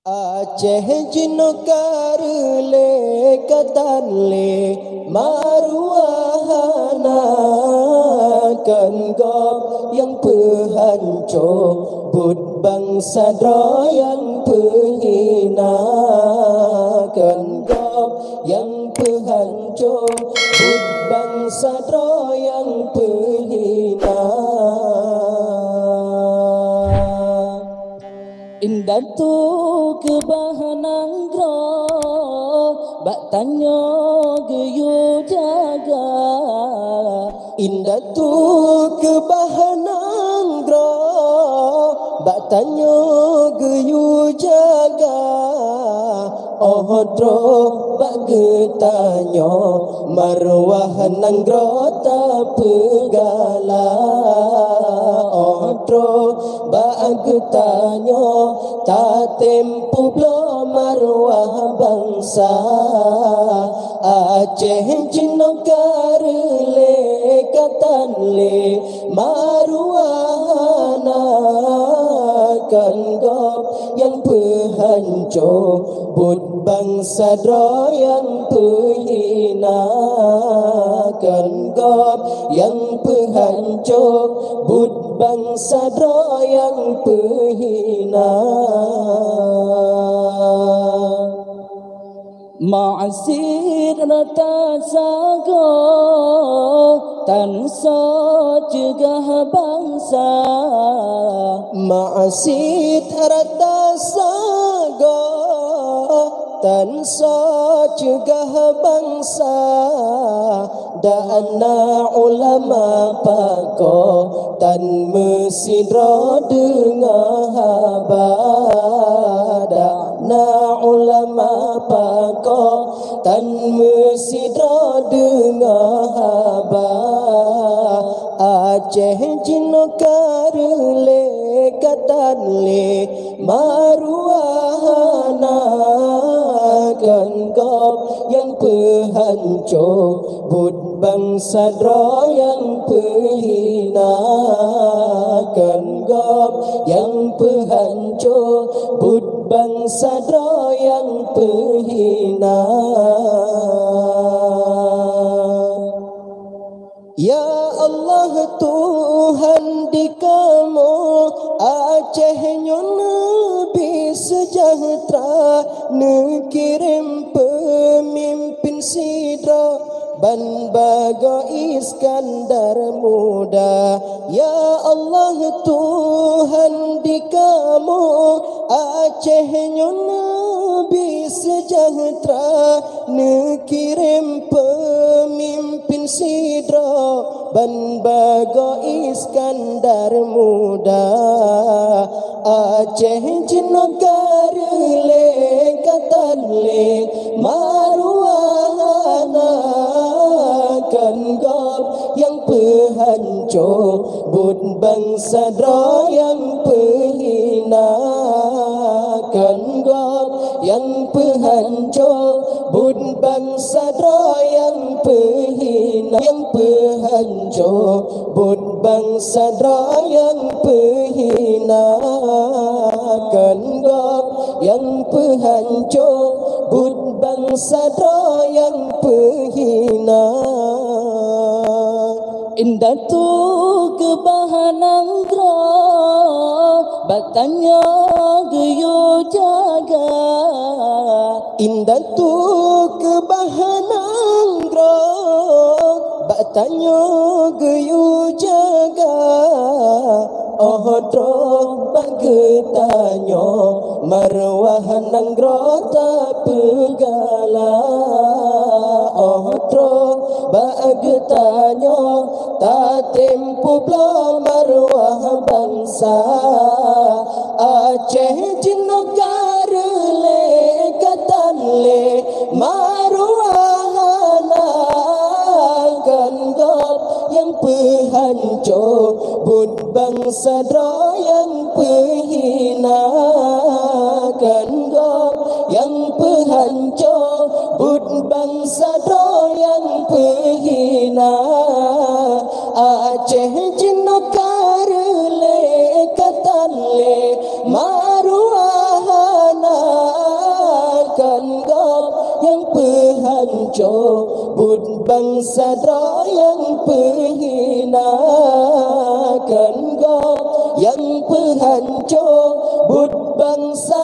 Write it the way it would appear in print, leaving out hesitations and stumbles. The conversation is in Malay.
Aceh jinokar le katan le maruahana kan gop yang pehancur bud bangsa yang penghina kan gop yang pehancur bud bangsa yang penghina. Indah tu kebahanang gro bak tanya geyu jaga. Indah tu kebahanang gro bak tanya geyu jaga. Oh dro bak getanya marwah nanggro tak pegala. Oh dro bak getanya tak tempu blo marwah bangsa. Aceh jinokar le katan le maruahana kan gop yang pehancur bud bangsa yang penghina kan gop yang pehancur bud bangsa yang penghina. Ma'asir rata sago tansa cegah bangsa. Ma'asir rata sago tansa cegah bangsa. Dana ulama pako tan mesidro dengar haba. Dana ulama pako tan mesidro dengar haba. Aceh jinokar le katan le maruahana kan gop yang pehancur bud bangsa yang penghina kan gop yang pehancur bud bangsa yang penghina. Ya Allah Tuhan di kamu Aceh Nabi sejahtera nekirim pemimpin sidra ban bago Iskandar muda. Ya Allah Tuhan di kamu Aceh Nabi sejahtera nekirim pemimpin sidra ban bago Iskandar muda. Aceh jinokar le katan le maruahana kan gop yang pehancur bud bangsa yang penghina kan gop yang pehancur bud bangsa yang penghina. Yang pehancur bud bangsa yang penghina kan gop yang pehancur bud bangsa yang penghina. Indah tu kebahanang gro batanya geyu jaga. Indah tu kebahanang gro batanya geyu jaga. Oh dro bak getanya marwah nanggro tak pegala. Oh dro bak getanya tak tempu blo marwah bangsa. Aceh jinokar le katan le maruahana kan gop yang pehancur bud bangsa yang penghina kan gop yang pehancur bud bangsa yang penghina. Aceh jinokar le katan le maruahana hancur, but bangsa yang perhinakan God, yang penghancur but bangsa